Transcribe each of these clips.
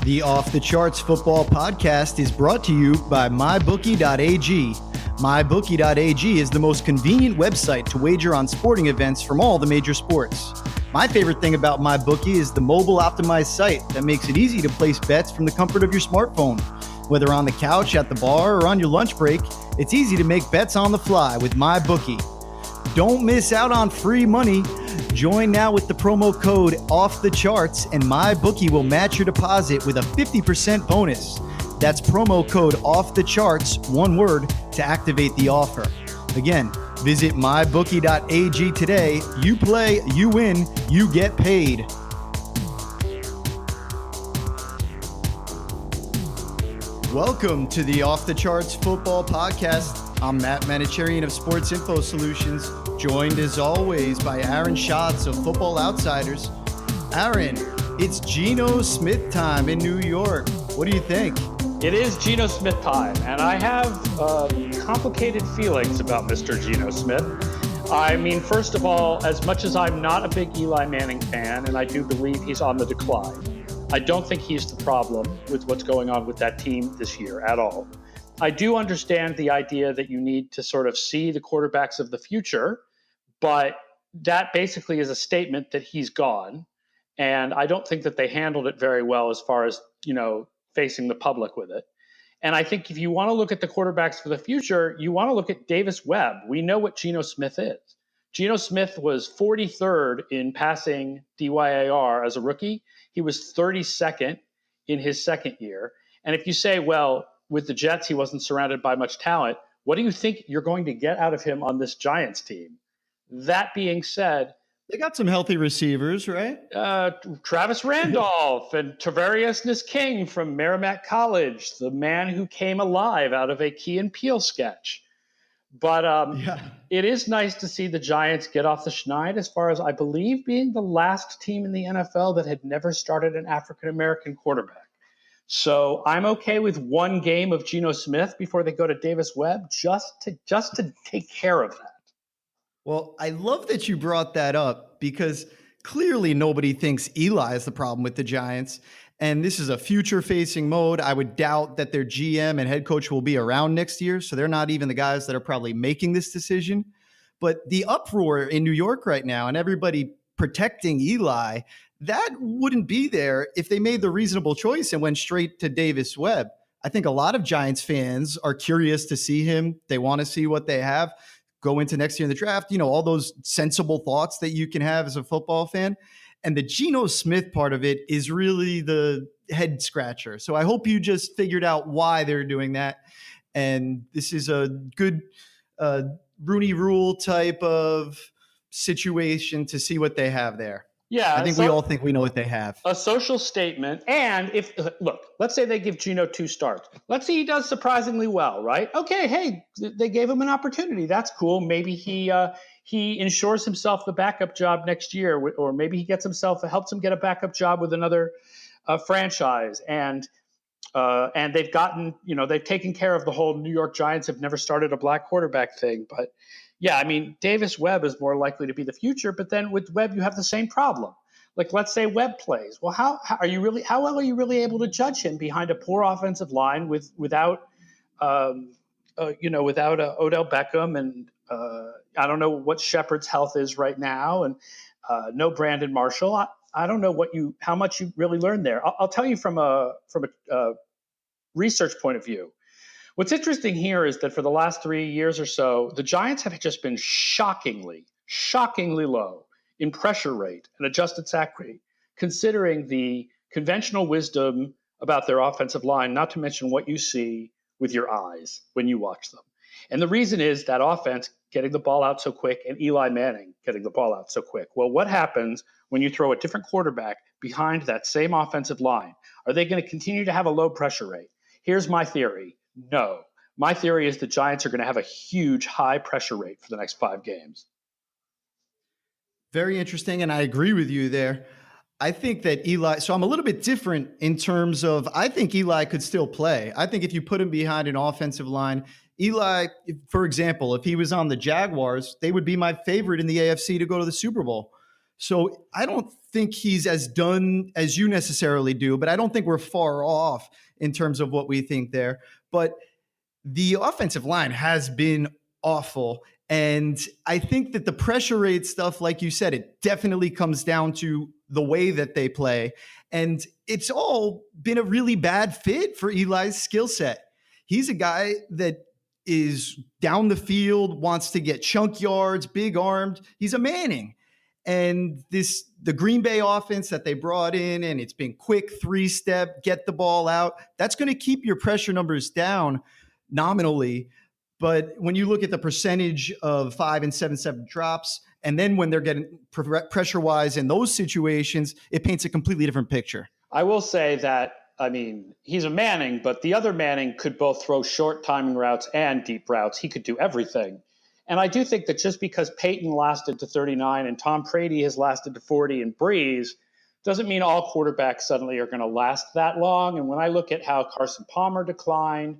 The Off the Charts Football Podcast is brought to you by MyBookie.ag. MyBookie.ag is the most convenient website to wager on sporting events from all the major sports. My favorite thing about MyBookie is the mobile optimized site that makes it easy to place bets from the comfort of your smartphone. Whether on the couch, at the bar, or on your lunch break, it's easy to make bets on the fly with MyBookie. Don't miss out on free money. Join now with the promo code OFFTHECHARTS and MyBookie will match your deposit with a 50% bonus. That's promo code OFFTHECHARTS, one word, to activate the offer. Again, visit mybookie.ag today. You play, you win, you get paid. Welcome to the Off the Charts Football Podcast. I'm Matt Manocherian of Sports Info Solutions, joined as always by Aaron Schatz of Football Outsiders. Aaron, it's Geno Smith time in New York. What do you think? It is Geno Smith time, and I have complicated feelings about Mr. Geno Smith. I mean, first of all, as much as I'm not a big Eli Manning fan, and I do believe he's on the decline, I don't think he's the problem with what's going on with that team this year at all. I do understand the idea that you need to sort of see the quarterbacks of the future, but that basically is a statement that he's gone. And I don't think that they handled it very well as far as, facing the public with it. And I think if you want to look at the quarterbacks for the future, you want to look at Davis Webb. We know what Geno Smith is. Geno Smith was 43rd in passing DYAR as a rookie. He was 32nd in his second year. And if you say, well, with the Jets, he wasn't surrounded by much talent, what do you think you're going to get out of him on this Giants team? That being said, they got some healthy receivers, right? Travis Randolph and Tavarius King from Merrimack College, the man who came alive out of a Key and Peele sketch. But It is nice to see the Giants get off the schneid as far as I believe being the last team in the NFL that had never started an African-American quarterback. So I'm okay with one game of Geno Smith before they go to Davis Webb just to take care of that. Well, I love that you brought that up because clearly nobody thinks Eli is the problem with the Giants. And this is a future-facing mode. I would doubt that their GM and head coach will be around next year. So they're not even the guys that are probably making this decision. But the uproar in New York right now and everybody protecting Eli, that wouldn't be there if they made the reasonable choice and went straight to Davis Webb. I think a lot of Giants fans are curious to see him. They want to see what they have go into next year in the draft, all those sensible thoughts that you can have as a football fan. And the Geno Smith part of it is really the head scratcher. So I hope you just figured out why they're doing that. And this is a good Rooney Rule type of situation to see what they have there. Yeah, I think we all think we know what they have. A social statement. And let's say they give Geno 2 starts. Let's say he does surprisingly well, right? Okay, hey, they gave him an opportunity. That's cool. Maybe he ensures himself the backup job next year, or maybe he helps him get a backup job with another franchise. And they've gotten, they've taken care of the whole New York Giants have never started a black quarterback thing. But yeah, I mean, Davis Webb is more likely to be the future, but then with Webb, you have the same problem. Like, let's say Webb plays. Well, how well are you really able to judge him behind a poor offensive line without Odell Beckham and I don't know what Shepard's health is right now, and no Brandon Marshall. I don't know how much you really learned there. I'll tell you from a research point of view. What's interesting here is that for the last 3 years or so, the Giants have just been shockingly low in pressure rate and adjusted sack rate, considering the conventional wisdom about their offensive line, not to mention what you see with your eyes when you watch them. And the reason is that offense getting the ball out so quick and Eli Manning getting the ball out so quick. Well, what happens when you throw a different quarterback behind that same offensive line? Are they going to continue to have a low pressure rate? Here's my theory. No. My theory is the Giants are going to have a huge high pressure rate for the next 5 games. Very interesting, and I agree with you there. I think that Eli, so I'm a little bit different in terms of, I think Eli could still play. I think if you put him behind an offensive line, Eli, for example, if he was on the Jaguars, they would be my favorite in the AFC to go to the Super Bowl. So I don't think he's as done as you necessarily do, but I don't think we're far off in terms of what we think there. But the offensive line has been awful. And I think that the pressure rate stuff, like you said, it definitely comes down to the way that they play. And it's all been a really bad fit for Eli's skill set. He's a guy that is down the field, wants to get chunk yards, big armed. He's a Manning. And the Green Bay offense that they brought in, and it's been quick 3-step, get the ball out. That's going to keep your pressure numbers down nominally. But when you look at the percentage of 5 and 7-7 drops, and then when they're getting pressure-wise in those situations, it paints a completely different picture. I will say that, I mean, he's a Manning, but the other Manning could both throw short timing routes and deep routes. He could do everything. And I do think that just because Peyton lasted to 39 and Tom Brady has lasted to 40 and Breeze doesn't mean all quarterbacks suddenly are going to last that long. And when I look at how Carson Palmer declined,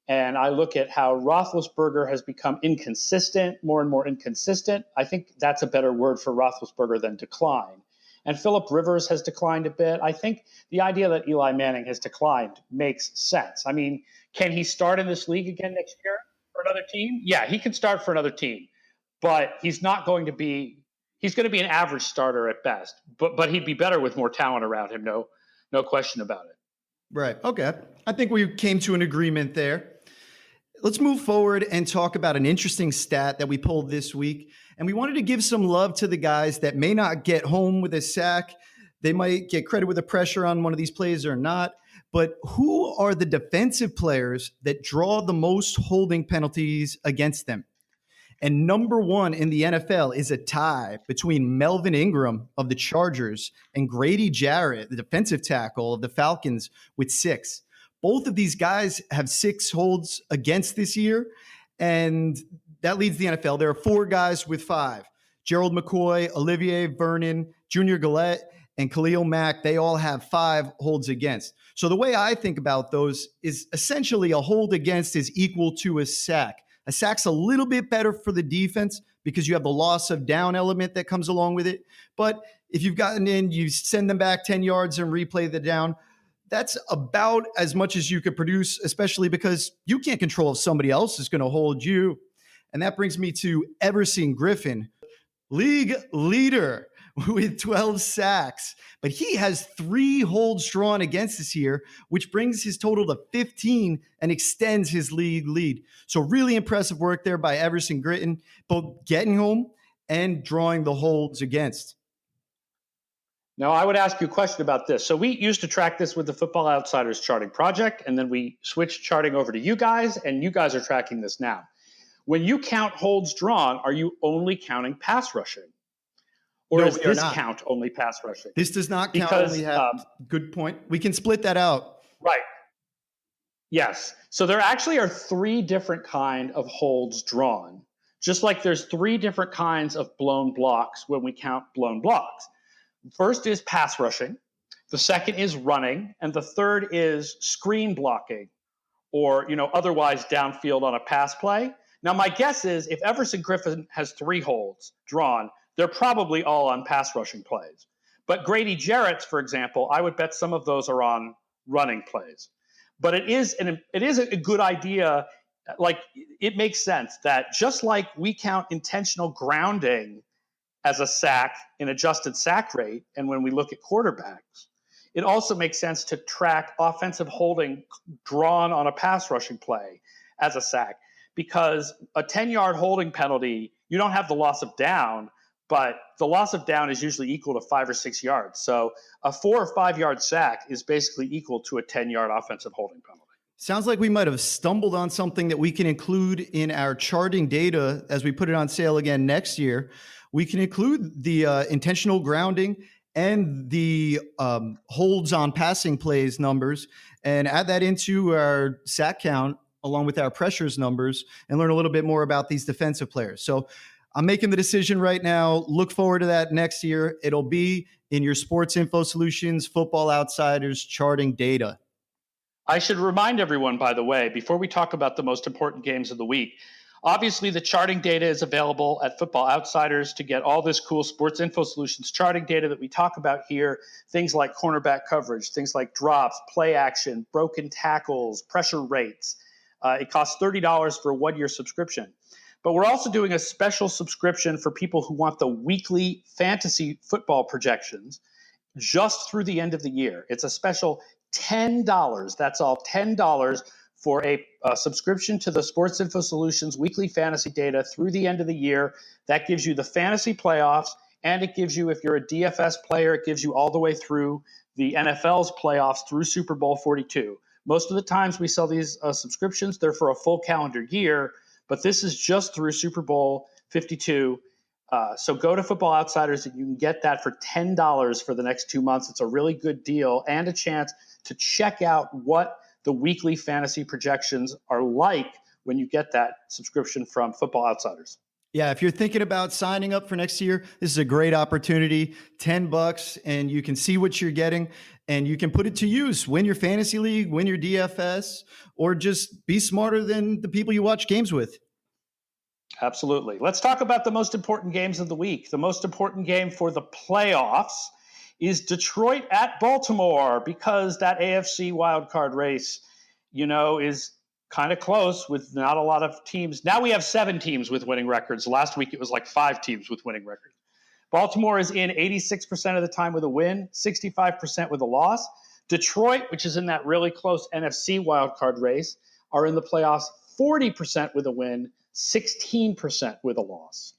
and I look at how Roethlisberger has become inconsistent, more and more inconsistent, I think that's a better word for Roethlisberger than decline. And Phillip Rivers has declined a bit. I think the idea that Eli Manning has declined makes sense. I mean, can he start in this league again next year for another team? Yeah, he can start for another team, but he's not going to be. He's going to be an average starter at best. But he'd be better with more talent around him. No question about it. Right. Okay. I think we came to an agreement there. Let's move forward and talk about an interesting stat that we pulled this week. And we wanted to give some love to the guys that may not get home with a sack. They might get credit with the pressure on one of these plays or not. But who are the defensive players that draw the most holding penalties against them? And number one in the NFL is a tie between Melvin Ingram of the Chargers and Grady Jarrett, the defensive tackle of the Falcons, with 6. Both of these guys have 6 holds against this year, and that leads the NFL. There are 4 guys with 5. Gerald McCoy, Olivier Vernon, Junior Gillette, and Khalil Mack, they all have 5 holds against. So the way I think about those is essentially a hold against is equal to a sack. A sack's a little bit better for the defense because you have the loss of down element that comes along with it. But if you've gotten in, you send them back 10 yards and replay the down. That's about as much as you could produce, especially because you can't control if somebody else is going to hold you. And that brings me to Everson Griffin, league leader with 12 sacks. But he has 3 holds drawn against this year, which brings his total to 15 and extends his league lead. So really impressive work there by Everson Griffin, both getting home and drawing the holds against. Now, I would ask you a question about this. So we used to track this with the Football Outsiders charting project, and then we switched charting over to you guys, and you guys are tracking this now. When you count holds drawn, are you only counting pass rushing? Or is this count only pass rushing? This does not count only good point. We can split that out. Right. Yes. So there actually are 3 different kind of holds drawn, just like there's 3 different kinds of blown blocks when we count blown blocks. First is pass rushing, the second is running, and the third is screen blocking or, otherwise downfield on a pass play. Now, my guess is if Everson Griffin has 3 holds drawn, they're probably all on pass rushing plays. But Grady Jarrett's, for example, I would bet some of those are on running plays. But it is a good idea. Like, it makes sense that just like we count intentional grounding as a sack in adjusted sack rate, and when we look at quarterbacks, it also makes sense to track offensive holding drawn on a pass rushing play as a sack, because a 10-yard holding penalty, you don't have the loss of down, but the loss of down is usually equal to 5 or 6 yards. So a 4 or 5 yard sack is basically equal to a 10-yard offensive holding penalty. Sounds like we might have stumbled on something that we can include in our charting data as we put it on sale again next year. We can include the intentional grounding and the holds on passing plays numbers and add that into our sack count along with our pressures numbers and learn a little bit more about these defensive players. So I'm making the decision right now. Look forward to that next year. It'll be in your Sports Info Solutions Football Outsiders charting data. I should remind everyone, by the way, before we talk about the most important games of the week, Obviously, the charting data is available at Football Outsiders to get all this cool Sports Info Solutions charting data that we talk about here. Things like cornerback coverage, things like drops, play action, broken tackles, pressure rates. It costs $30 for a one-year subscription. But we're also doing a special subscription for people who want the weekly fantasy football projections just through the end of the year. It's a special $10. That's all, $10 for a subscription to the Sports Info Solutions weekly fantasy data through the end of the year. That gives you the fantasy playoffs, and it gives you, if you're a DFS player, it gives you all the way through the NFL's playoffs through Super Bowl 42. Most of the times we sell these subscriptions, they're for a full calendar year, but this is just through Super Bowl 52. So go to Football Outsiders and you can get that for $10 for the next 2 months. It's a really good deal and a chance to check out what the weekly fantasy projections are like when you get that subscription from Football Outsiders. Yeah, if you're thinking about signing up for next year, this is a great opportunity. $10, and you can see what you're getting, and you can put it to use. Win your fantasy league, win your DFS, or just be smarter than the people you watch games with. Absolutely. Let's talk about the most important games of the week. The most important game for the playoffs is Detroit at Baltimore, because that AFC wildcard race, is kind of close with not a lot of teams. Now we have 7 teams with winning records. Last week it was like 5 teams with winning records. Baltimore is in 86% of the time with a win, 65% with a loss. Detroit, which is in that really close NFC wildcard race, are in the playoffs 40% with a win, 16% with a loss.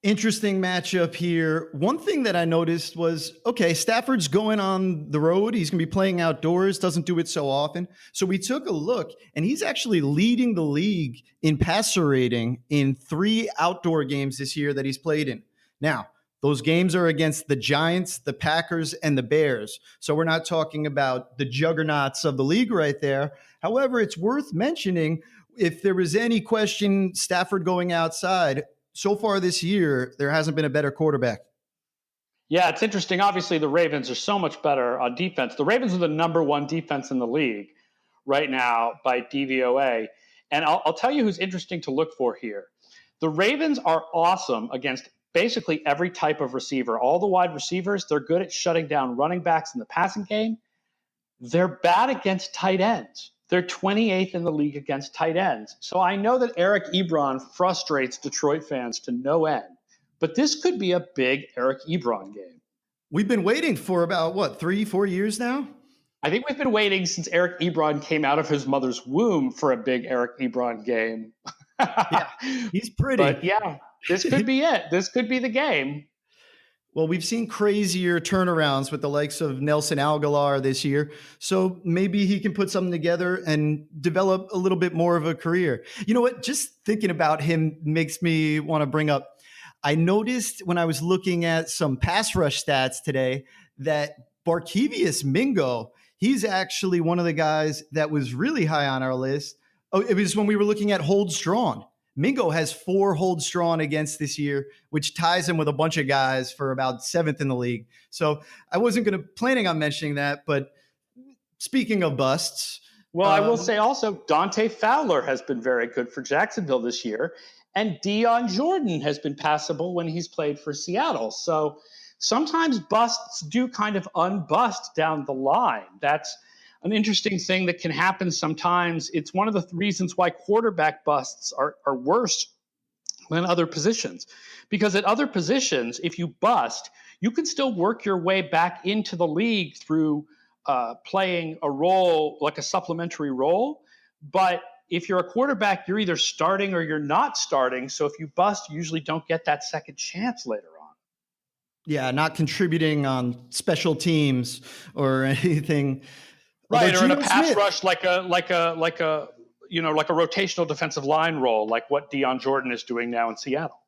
Interesting matchup here. One thing that I noticed was, okay, Stafford's going on the road. He's going to be playing outdoors, doesn't do it so often. So we took a look, and he's actually leading the league in passer rating in 3 outdoor games this year that he's played in. Now, those games are against the Giants, the Packers, and the Bears. So we're not talking about the juggernauts of the league right there. However, it's worth mentioning, if there was any question Stafford going outside, so far this year, there hasn't been a better quarterback. Yeah, it's interesting. Obviously, the Ravens are so much better on defense. The Ravens are the number 1 defense in the league right now by DVOA. And I'll tell you who's interesting to look for here. The Ravens are awesome against basically every type of receiver. All the wide receivers, they're good at shutting down running backs in the passing game. They're bad against tight ends. They're 28th in the league against tight ends. So I know that Eric Ebron frustrates Detroit fans to no end, but this could be a big Eric Ebron game. We've been waiting for about, 3-4 years now? I think we've been waiting since Eric Ebron came out of his mother's womb for a big Eric Ebron game. Yeah, he's pretty. But yeah, this could be it. This could be the game. Well, we've seen crazier turnarounds with the likes of Nelson Aguilar this year. So maybe he can put something together and develop a little bit more of a career. You know what? Just thinking about him makes me want to bring up, I noticed when I was looking at some pass rush stats today that Barkevious Mingo, he's actually one of the guys that was really high on our list. Oh, it was when we were looking at holds drawn. Mingo has 4 holds drawn against this year, which ties him with a bunch of guys for about 7th in the league. So I wasn't planning on mentioning that, but speaking of busts. Well, I will say also Dante Fowler has been very good for Jacksonville this year, and Dion Jordan has been passable when he's played for Seattle. So sometimes busts do kind of unbust down the line. That's an interesting thing that can happen sometimes. It's one of the reasons why quarterback busts are worse than other positions. Because at other positions, if you bust, you can still work your way back into the league through playing a role, like a supplementary role. But if you're a quarterback, you're either starting or you're not starting. So if you bust, you usually don't get that second chance later on. Yeah, not contributing on special teams or anything. Right, or in a pass rush like a rotational defensive line role, like what Dion Jordan is doing now in Seattle.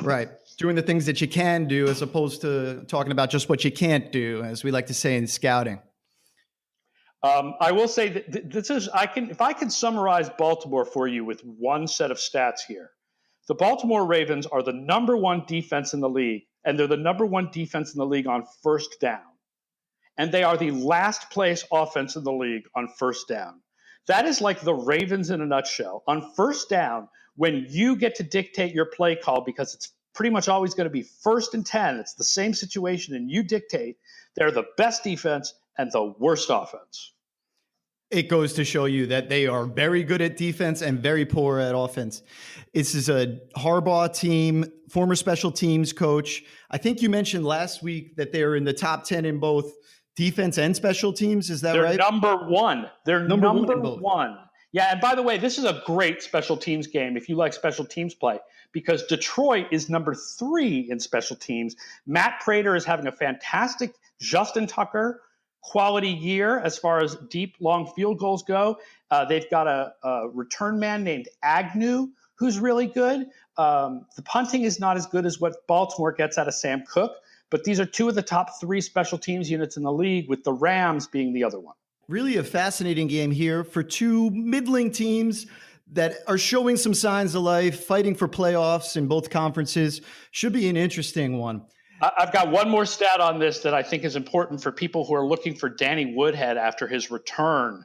Right, doing the things that you can do as opposed to talking about just what you can't do, as we like to say in scouting. I will say that if I can summarize Baltimore for you with one set of stats here, the Baltimore Ravens are the number 1 defense in the league, and they're the number 1 defense in the league on first down. And they are the last place offense in the league on first down. That is like the Ravens in a nutshell. On first down, when you get to dictate your play call, because it's pretty much always going to be 1st and 10, it's the same situation, and you dictate, they're the best defense and the worst offense. It goes to show you that they are very good at defense and very poor at offense. This is a Harbaugh team, former special teams coach. I think you mentioned last week that they're in the top 10 in both defense and special teams. Is that They're right? number one. They're number in one. Yeah, and by the way, this is a great special teams game if you like special teams play, because Detroit is number 3 in special teams. Matt Prater is having a fantastic Justin Tucker quality year as far as deep, long field goals go. They've got a return man named Agnew who's really good. The punting is not as good as what Baltimore gets out of Sam Cook, but these are 2 of the top 3 special teams units in the league, with the Rams being the other one. Really a fascinating game here for 2 middling teams that are showing some signs of life, fighting for playoffs in both conferences. Should be an interesting one. I've got one more stat on this that I think is important for people who are looking for Danny Woodhead after his return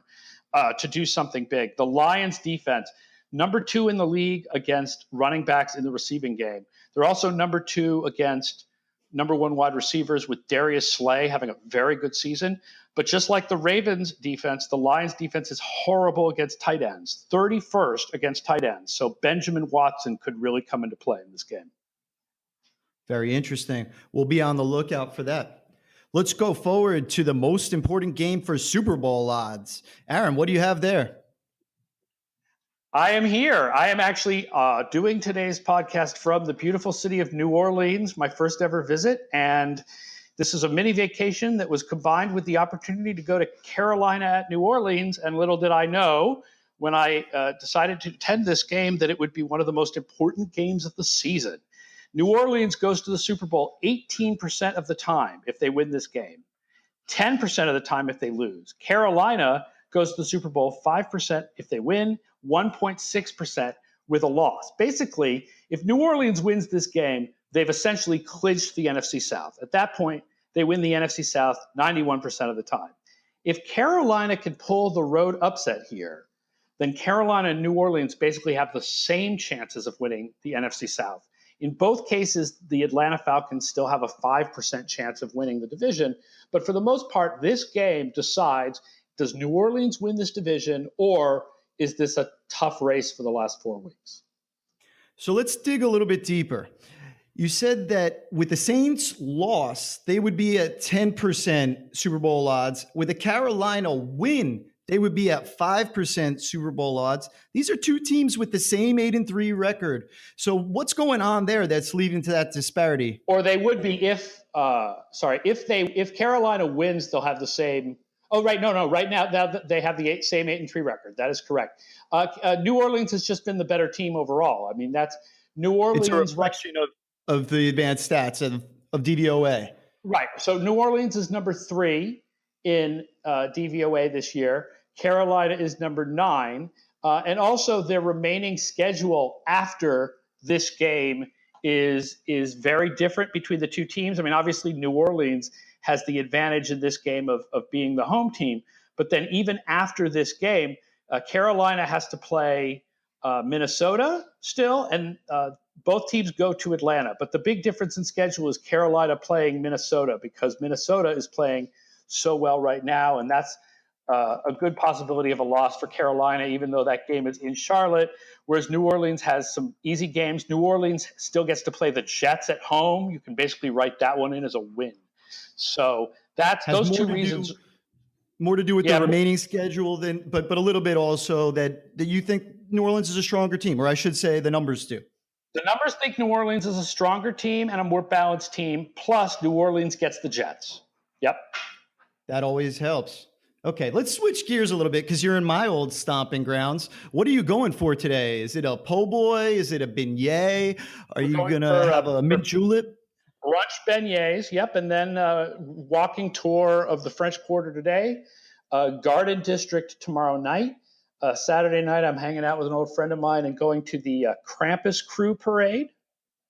to do something big. The Lions defense, number 2 in the league against running backs in the receiving game. They're also number 2 against number 1 wide receivers, with Darius Slay having a very good season. But just like the Ravens defense, the Lions defense is horrible against tight ends, 31st against tight ends. So Benjamin Watson could really come into play in this game. Very interesting. We'll be on the lookout for that. Let's go forward to the most important game for Super Bowl odds. Aaron, what do you have there? I am here. I am actually doing today's podcast from the beautiful city of New Orleans, my first ever visit. And this is a mini vacation that was combined with the opportunity to go to Carolina at New Orleans. And little did I know, when I decided to attend this game, that it would be one of the most important games of the season. New Orleans goes to the Super Bowl 18% of the time if they win this game, 10% of the time if they lose. Carolina goes to the Super Bowl 5% if they win, 1.6% with a loss. Basically, if New Orleans wins this game, they've essentially clinched the NFC South. At that point, they win the NFC South 91% of the time. If Carolina can pull the road upset here, then Carolina and New Orleans basically have the same chances of winning the NFC South. In both cases, the Atlanta Falcons still have a 5% chance of winning the division. But for the most part, this game decides, does New Orleans win this division, or is this a tough race for the last 4 weeks? So let's dig a little bit deeper. You said that with the Saints' loss, they would be at 10% Super Bowl odds. With a Carolina win, they would be at 5% Super Bowl odds. These are 2 teams with the same 8-3 record. So what's going on there that's leading to that disparity? Or they would be if Carolina wins, they'll have the same. Oh, right. No. Right now they have the same 8-3 record. That is correct. New Orleans has just been the better team overall. I mean, that's New Orleans. It's a reflection of the advanced stats of DVOA. Right. So New Orleans is number 3 in DVOA this year. Carolina is number 9. And also their remaining schedule after this game is very different between the 2 teams. I mean, obviously New Orleans has the advantage in this game of being the home team. But then even after this game, Carolina has to play Minnesota still, and both teams go to Atlanta. But the big difference in schedule is Carolina playing Minnesota, because Minnesota is playing so well right now, and that's a good possibility of a loss for Carolina, even though that game is in Charlotte, whereas New Orleans has some easy games. New Orleans still gets to play the Jets at home. You can basically write that one in as a win. So that's those 2 reasons. More to do with the remaining schedule but a little bit also that you think New Orleans is a stronger team, or I should say the numbers do. The numbers think New Orleans is a stronger team and a more balanced team, plus New Orleans gets the Jets. Yep. That always helps. Okay, let's switch gears a little bit because you're in my old stomping grounds. What are you going for today? Is it a po' boy? Is it a beignet? Are you going to have a mint julep? Brunch beignets, yep, and then walking tour of the French Quarter today, Garden District tomorrow night. Saturday night, I'm hanging out with an old friend of mine and going to the Krampus Crew Parade.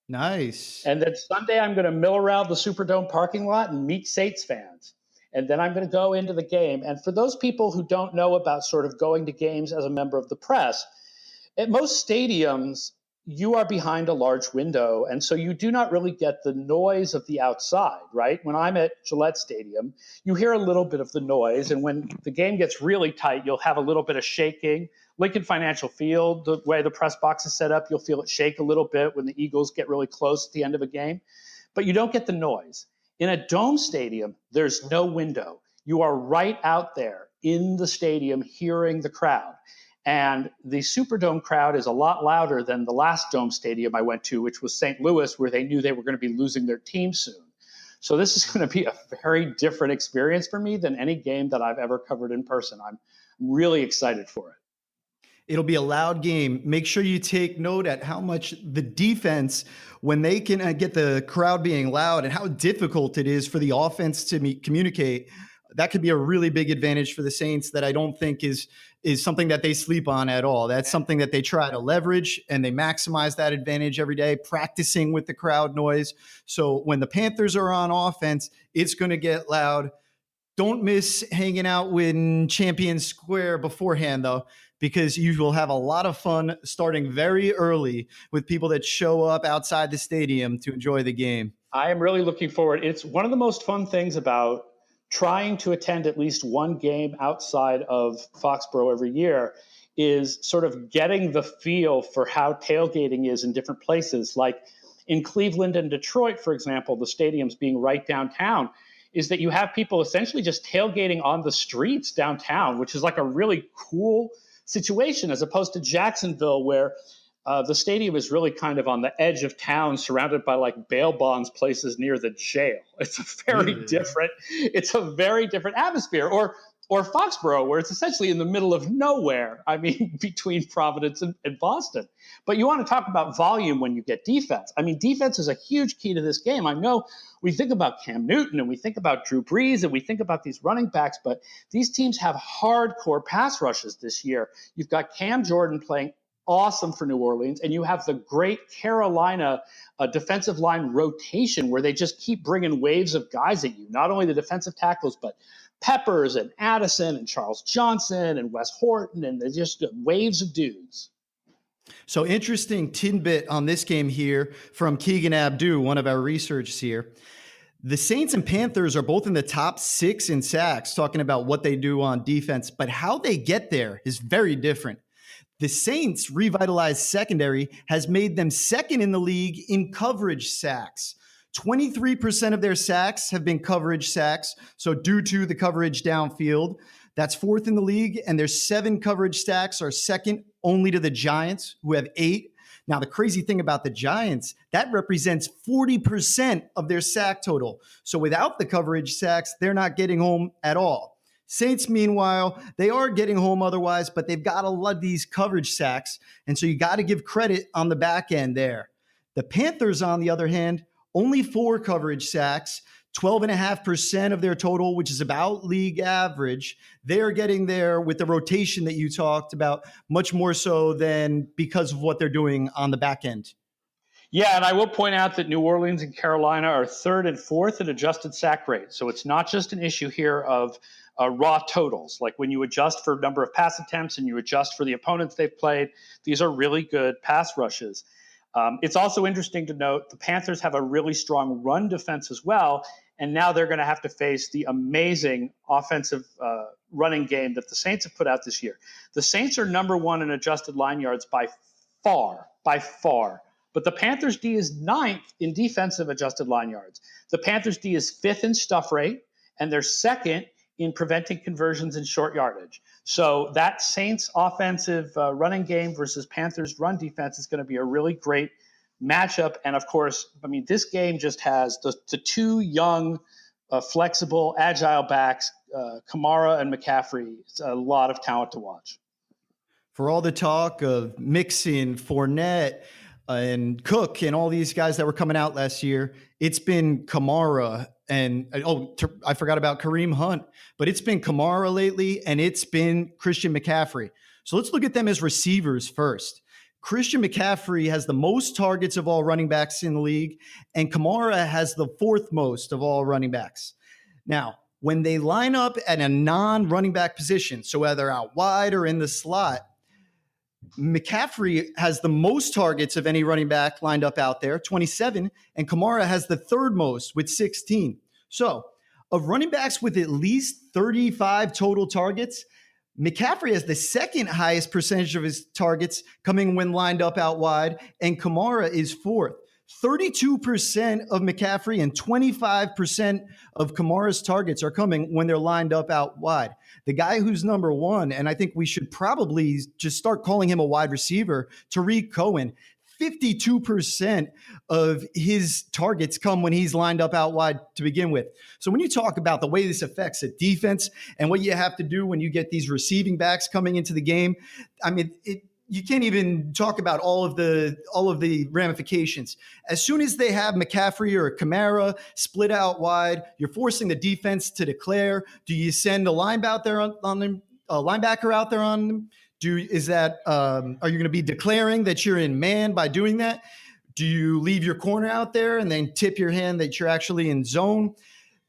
Nice. And then Sunday, I'm going to mill around the Superdome parking lot and meet Saints fans. And then I'm going to go into the game. And for those people who don't know about sort of going to games as a member of the press, At most stadiums, you are behind a large window, and so you do not really get the noise of the outside, right? When I'm at Gillette Stadium, you hear a little bit of the noise, and when the game gets really tight, you'll have a little bit of shaking. Lincoln Financial Field, the way the press box is set up, you'll feel it shake a little bit when the Eagles get really close at the end of a game, but you don't get the noise. In a dome stadium, there's no window. You are right out there in the stadium hearing the crowd. And the Superdome crowd is a lot louder than the last dome stadium I went to, which was St. Louis, where they knew they were going to be losing their team soon. So this is going to be a very different experience for me than any game that I've ever covered in person. I'm really excited for it. It'll be a loud game. Make sure you take note at how much the defense, when they can get the crowd being loud, and how difficult it is for the offense to communicate. That could be a really big advantage for the Saints that I don't think is something that they sleep on at all. That's something that they try to leverage, and they maximize that advantage every day, practicing with the crowd noise. So when the Panthers are on offense, it's going to get loud. Don't miss hanging out in Champion Square beforehand, though, because you will have a lot of fun starting very early with people that show up outside the stadium to enjoy the game. I am really looking forward. It's one of the most fun things about trying to attend at least one game outside of Foxborough every year is sort of getting the feel for how tailgating is in different places. Like in Cleveland and Detroit, for example, the stadiums being right downtown, is that you have people essentially just tailgating on the streets downtown, which is like a really cool situation, as opposed to Jacksonville, where the stadium is really kind of on the edge of town, surrounded by like bail bonds places near the jail. It's a very different atmosphere. Or Foxborough, where it's essentially in the middle of nowhere. I mean, between Providence and Boston. But you want to talk about volume when you get defense. I mean, defense is a huge key to this game. I know we think about Cam Newton and we think about Drew Brees and we think about these running backs, but these teams have hardcore pass rushes this year. You've got Cam Jordan playing awesome for New Orleans, and you have the great Carolina defensive line rotation where they just keep bringing waves of guys at you, not only the defensive tackles, but Peppers and Addison and Charles Johnson and Wes Horton, and they're just waves of dudes. So interesting tidbit on this game here from Keegan Abdu, one of our researchers here. The Saints and Panthers are both in the top 6 in sacks, talking about what they do on defense, but how they get there is very different. The Saints' revitalized secondary has made them second in the league in coverage sacks. 23% of their sacks have been coverage sacks, so due to the coverage downfield. That's 4th in the league, and their 7 coverage sacks are second only to the Giants, who have 8. Now, the crazy thing about the Giants, that represents 40% of their sack total. So without the coverage sacks, they're not getting home at all. Saints, meanwhile, they are getting home otherwise, but they've got a lot of these coverage sacks, and so you got to give credit on the back end there. The Panthers, on the other hand, only 4 coverage sacks, 12.5% of their total, which is about league average. They're getting there with the rotation that you talked about, much more so than because of what they're doing on the back end. Yeah, and I will point out that New Orleans and Carolina are 3rd and 4th in adjusted sack rate. So it's not just an issue here of raw totals. Like when you adjust for number of pass attempts and you adjust for the opponents they've played, these are really good pass rushes. It's also interesting to note the Panthers have a really strong run defense as well, and now they're going to have to face the amazing offensive running game that the Saints have put out this year. The Saints are number 1 in adjusted line yards by far. But the Panthers D is 9th in defensive adjusted line yards. The Panthers D is 5th in stuff rate, and they're 2nd in preventing conversions in short yardage. So that Saints offensive running game versus Panthers run defense is going to be a really great matchup. And of course, I mean, this game just has the 2 young, flexible, agile backs, Kamara and McCaffrey. It's a lot of talent to watch. For all the talk of Mixon, Fournette, and Cook and all these guys that were coming out last year, it's been Kamara and I forgot about Kareem Hunt, but it's been Kamara lately and it's been Christian McCaffrey. So let's look at them as receivers first. Christian McCaffrey has the most targets of all running backs in the league, and Kamara has the 4th most of all running backs. Now, when they line up at a non-running back position, so whether out wide or in the slot, McCaffrey has the most targets of any running back lined up out there, 27, and Kamara has the third most with 16. So, of running backs with at least 35 total targets, McCaffrey has the second highest percentage of his targets coming when lined up out wide, and Kamara is fourth. 32% of McCaffrey and 25% of Kamara's targets are coming when they're lined up out wide. The guy who's number one, and I think we should probably just start calling him a wide receiver, Tariq Cohen, 52% of his targets come when he's lined up out wide to begin with. So when you talk about the way this affects a defense and what you have to do when you get these receiving backs coming into the game, I mean, you can't even talk about all of the ramifications. As soon as they have McCaffrey or Kamara split out wide, you're forcing the defense to declare. Do you send a linebacker on them? A linebacker out there on them? Are you going to be declaring that you're in man by doing that? Do you leave your corner out there and then tip your hand that you're actually in zone?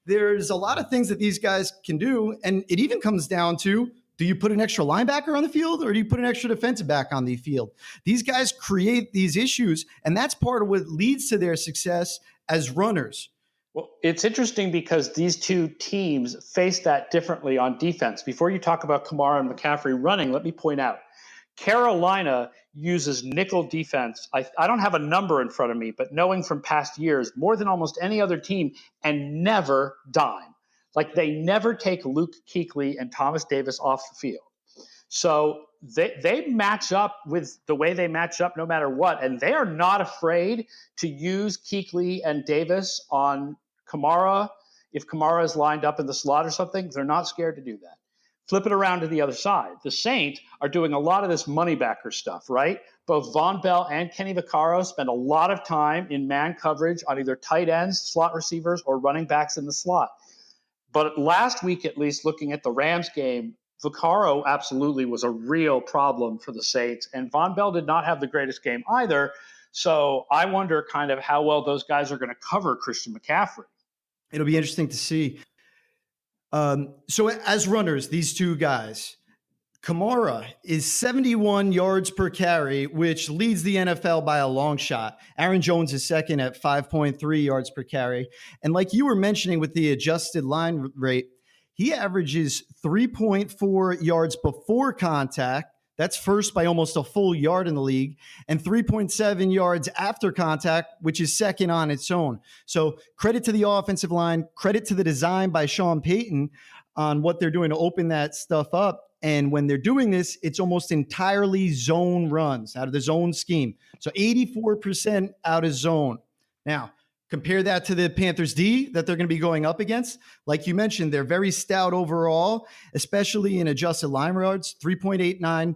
There's a lot of things that these guys can do, and it even comes down to, do you put an extra linebacker on the field or do you put an extra defensive back on the field? These guys create these issues, and that's part of what leads to their success as runners. Well, it's interesting because these two teams face that differently on defense. Before you talk about Kamara and McCaffrey running, let me point out, Carolina uses nickel defense. I don't have a number in front of me, but knowing from past years, more than almost any other team, and never dime. Like, they never take Luke Kuechly and Thomas Davis off the field. So they match up with the way they match up no matter what. And they are not afraid to use Kuechly and Davis on Kamara. If Kamara is lined up in the slot or something, they're not scared to do that. Flip it around to the other side. The Saints are doing a lot of this money backer stuff, right? Both Von Bell and Kenny Vaccaro spend a lot of time in man coverage on either tight ends, slot receivers, or running backs in the slot. But last week, at least, looking at the Rams game, Vaccaro absolutely was a real problem for the Saints, and Von Bell did not have the greatest game either. So I wonder kind of how well those guys are going to cover Christian McCaffrey. It'll be interesting to see. So as runners, these two guys, Kamara is 71 yards per carry, which leads the NFL by a long shot. Aaron Jones is second at 5.3 yards per carry. And like you were mentioning with the adjusted line rate, he averages 3.4 yards before contact. That's first by almost a full yard in the league, and 3.7 yards after contact, which is second on its own. So credit to the offensive line, credit to the design by Sean Payton on what they're doing to open that stuff up. And when they're doing this, it's almost entirely zone runs out of the zone scheme. So 84% out of zone. Now, compare that to the Panthers D that they're going to be going up against. Like you mentioned, they're very stout overall, especially in adjusted line yards, 3.89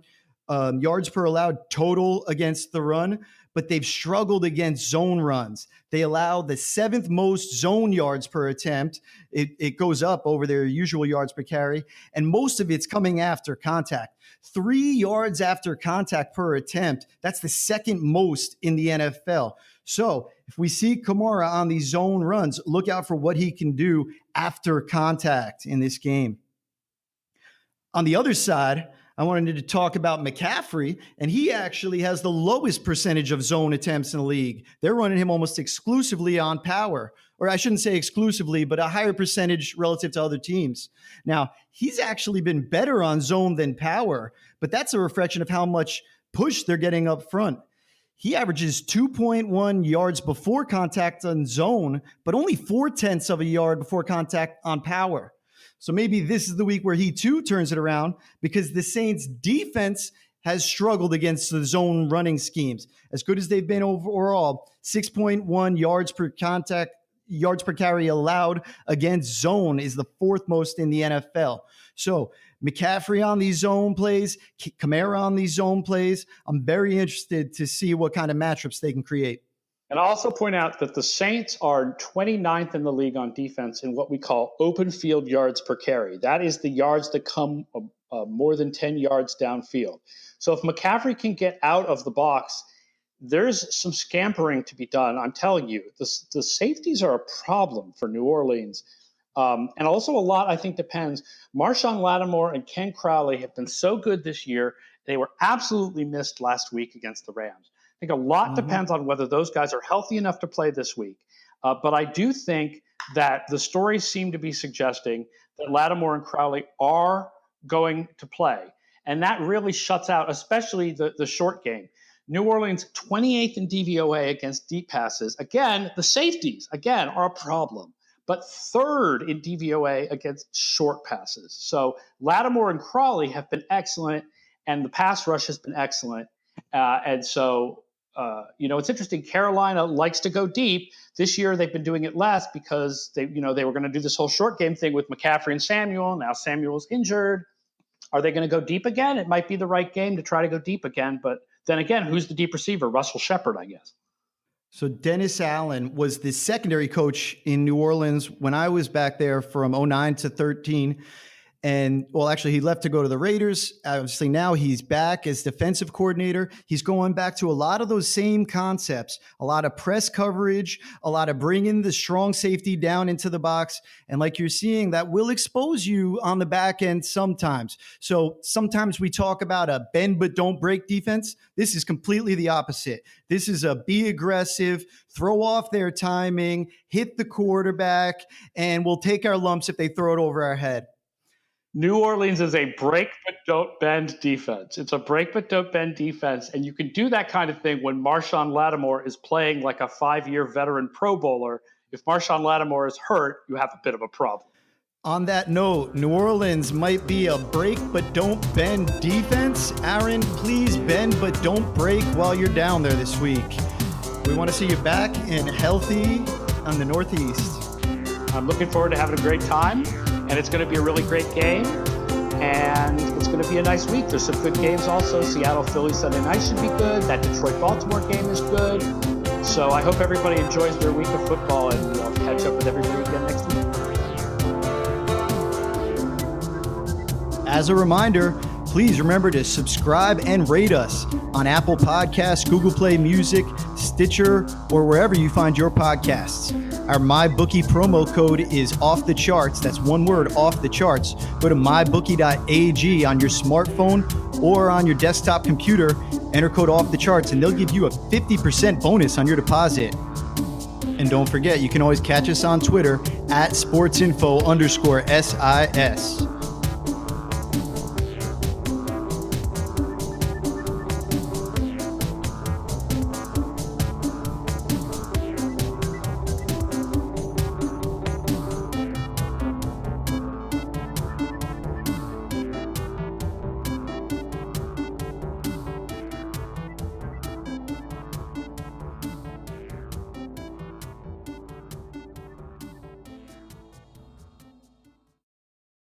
yards per allowed total against the run, but they've struggled against zone runs. They allow the seventh most zone yards per attempt. It goes up over their usual yards per carry, and most of it's coming after contact. 3 yards after contact per attempt. That's the second most in the NFL. So if we see Kamara on these zone runs, look out for what he can do after contact in this game. On the other side, I wanted to talk about McCaffrey, and he actually has the lowest percentage of zone attempts in the league. They're running him almost exclusively on power, or I shouldn't say exclusively, but a higher percentage relative to other teams. Now, he's actually been better on zone than power, but that's a reflection of how much push they're getting up front. He averages 2.1 yards before contact on zone, but only 0.4 of a yard before contact on power. So maybe this is the week where he too turns it around, because the Saints defense has struggled against the zone running schemes. As good as they've been overall, 6.1 yards per carry allowed against zone is the fourth most in the NFL. So McCaffrey on these zone plays, Kamara on these zone plays. I'm very interested to see what kind of matchups they can create. And I'll also point out that the Saints are 29th in the league on defense in what we call open field yards per carry. That is the yards that come more than 10 yards downfield. So if McCaffrey can get out of the box, there's some scampering to be done. I'm telling you, the safeties are a problem for New Orleans. And also a lot, I think, depends. Marshawn Lattimore and Ken Crowley have been so good this year, They were absolutely missed last week against the Rams. I think a lot depends on whether those guys are healthy enough to play this week. But I do think that the stories seem to be suggesting that Lattimore and Crowley are going to play. And that really shuts out, especially the short game. New Orleans 28th in DVOA against deep passes. Again, the safeties, are a problem, but third in DVOA against short passes. So Lattimore and Crowley have been excellent, and the pass rush has been excellent. It's interesting. Carolina likes to go deep. This year they've been doing it less because they were going to do this whole short game thing with McCaffrey and Samuel. Now Samuel's injured. Are they going to go deep again? It might be the right game to try to go deep again, but then again, who's the deep receiver? Russell Shepard, I guess. So Dennis Allen was the secondary coach in New Orleans when I was back there from 09 to 13. And well, actually, he left to go to the Raiders. Obviously, now he's back as defensive coordinator. He's going back to a lot of those same concepts, a lot of press coverage, a lot of bringing the strong safety down into the box. And like you're seeing, that will expose you on the back end sometimes. So sometimes we talk about a bend but don't break defense. This is completely the opposite. This is a be aggressive, throw off their timing, hit the quarterback, and we'll take our lumps if they throw it over our head. New Orleans is a break but don't bend defense. It's a break but don't bend defense, and you can do that kind of thing when Marshawn Lattimore is playing like a 5-year veteran Pro Bowler. If Marshawn Lattimore is hurt, you have a bit of a problem. On that note, New Orleans might be a break but don't bend defense. Aaron, please bend but don't break while you're down there this week. We want to see you back and healthy on the Northeast. I'm looking forward to having a great time. And it's going to be a really great game, and it's going to be a nice week. There's some good games also. Seattle-Philly Sunday night should be good. That Detroit-Baltimore game is good. So I hope everybody enjoys their week of football, and we'll catch up with everybody again next week. As a reminder, please remember to subscribe and rate us on Apple Podcasts, Google Play Music, Stitcher, or wherever you find your podcasts. Our MyBookie promo code is off the charts. That's one word, off the charts. Go to mybookie.ag on your smartphone or on your desktop computer. Enter code off the charts, and they'll give you a 50% bonus on your deposit. And don't forget, you can always catch us on Twitter at sportsinfo_SIS.